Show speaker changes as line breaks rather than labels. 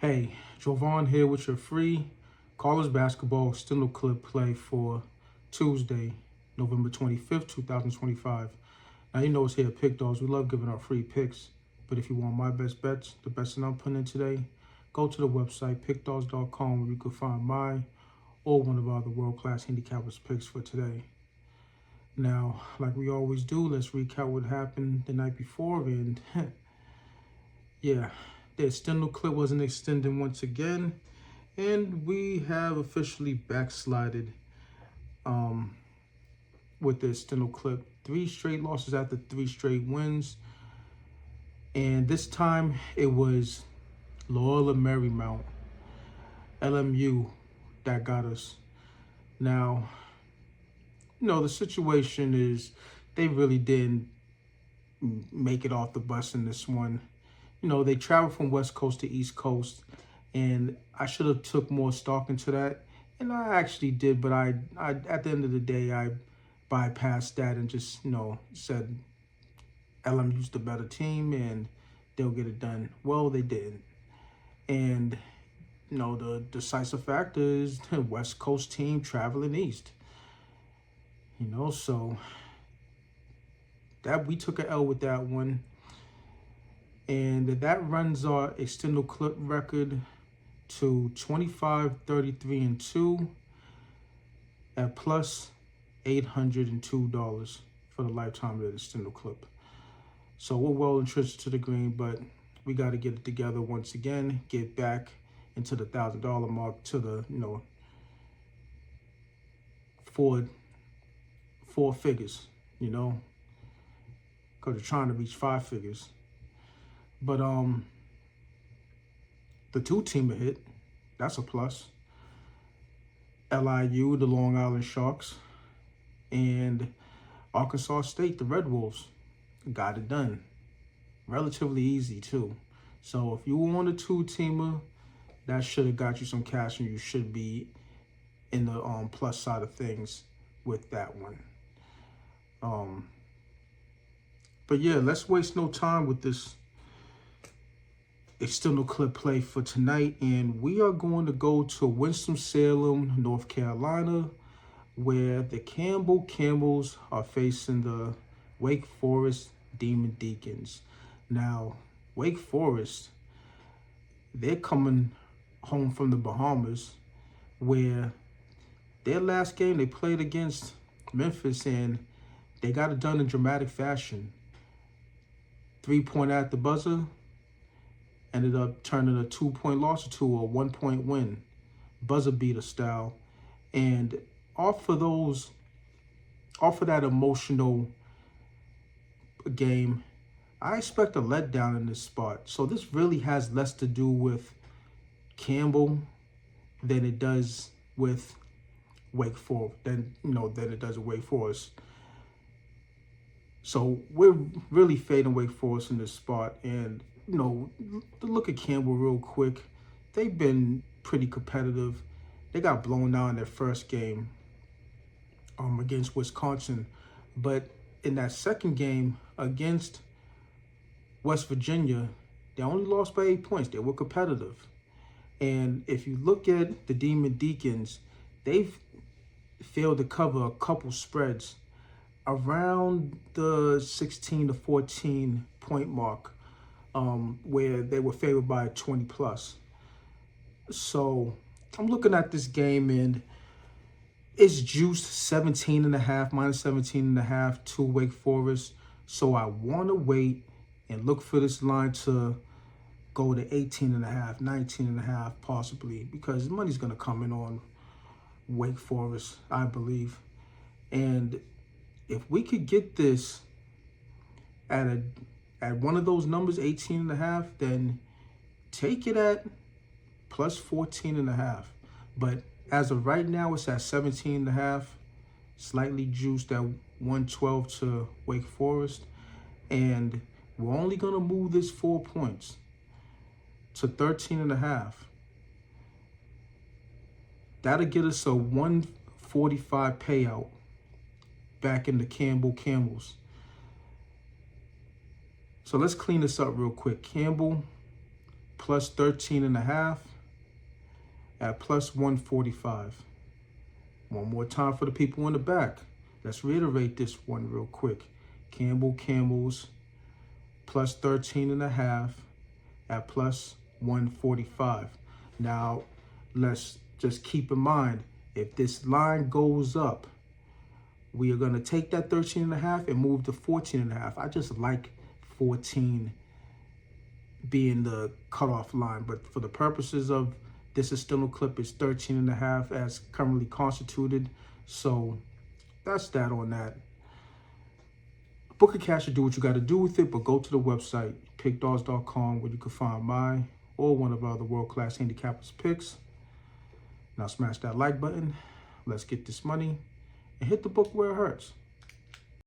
Hey, Jovan here with your free college basketball Extendo clip play for Tuesday, November 25th, 2025. Now, you know it's here at Pick Dawgz. We love giving out free picks. But if you want my best bets, the best that I'm putting in today, go to the website, pickdawgz.com, where you can find my or one of our other world-class handicappers picks for today. Now, like we always do, let's recap what happened the night before. And yeah, the Extendo clip wasn't extending once again. And we have officially backslided with the Extendo clip. 3 straight losses after 3 straight wins. And this time it was Loyola Marymount, LMU, that got us. Now, the situation is they really didn't make it off the bus in this one. They traveled from West Coast to East Coast, and I should have took more stock into that, and I actually did, but I at the end of the day, I bypassed that and just, said LMU's the better team and they'll get it done. Well, they didn't. And, the decisive factor is the West Coast team traveling east. So that we took an L with that one. And that runs our Extendo clip record to 25, 33, and 2 at plus $802 for the lifetime of the Extendo clip. So we're well entrenched to the green, but we got to get it together once again, get back into the $1,000 mark to the, four figures, because we're trying to reach 5 figures. But the 2-teamer hit, that's a plus. LIU, the Long Island Sharks, and Arkansas State, the Red Wolves, got it done. Relatively easy too. So if you were on a 2-teamer, that should have got you some cash, and you should be in the plus side of things with that one. But yeah, let's waste no time with this Extendo clip play for tonight, and we are going to go to Winston-Salem, North Carolina, where the Camels are facing the Wake Forest Demon Deacons. Now, Wake Forest, they're coming home from the Bahamas, where their last game they played against Memphis, and they got it done in dramatic fashion. 3-point at the buzzer, ended up turning a 2-point loss to a 1-point win, buzzer beater style. And off of that emotional game, I expect a letdown in this spot. So this really has less to do with Campbell than it does with Wake Forest, than it does with Wake Forest. So we're really fading Wake Forest in this spot. And, to look at Campbell real quick, they've been pretty competitive. They got blown out in their first game against Wisconsin. But in that second game against West Virginia, they only lost by 8 points. They were competitive. And if you look at the Demon Deacons, they've failed to cover a couple spreads around the 16 to 14 point mark, where they were favored by 20 plus. So I'm looking at this game, and it's juiced 17.5, minus 17.5 to Wake Forest. So I want to wait and look for this line to go to 18.5, 19.5 possibly, because the money's going to come in on Wake Forest, I believe. And if we could get this at one of those numbers, 18.5, then take it at plus 14.5. But as of right now, it's at 17.5, slightly juiced at 112 to Wake Forest. And we're only going to move this 4 points to 13.5. That'll get us a 145 payout back in the Camels. So let's clean this up real quick. Campbell plus 13.5 at plus 145. One more time for the people in the back. Let's reiterate this one real quick. Camels plus 13.5 at plus 145. Now, let's just keep in mind, if this line goes up, we are going to take that 13.5 and move to 14.5. I just like 14 being the cutoff line, but for the purposes of this external clip, it's 13.5 as currently constituted. So that's that on that. Book a cash to do what you got to do with it, but go to the website, pickdawgz.com, where you can find my or one of our other world-class handicappers picks. Now smash that like button. Let's get this money and hit the book where it hurts.